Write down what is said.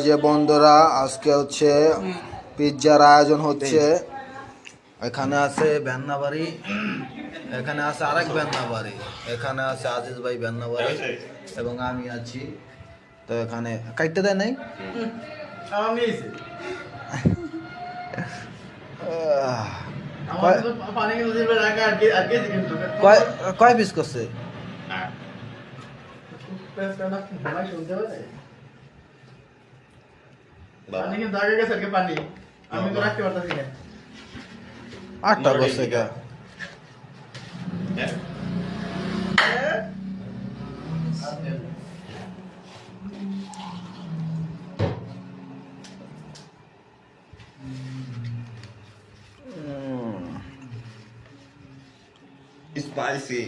যে বন্ধুরা আজকে হচ্ছে পিৎজার আয়োজন হচ্ছে। এখানে আছে বেন্নাবাড়ি, এখানে আছে আরেক বেন্নাবাড়ি, এখানে আছে আজিজ ভাই বেন্নাবাড়ি এবং আমি আছি। তো এখানে কাটতে দেয় নাই, কয় পিস করছে? আটটা করছে কে? Spicy.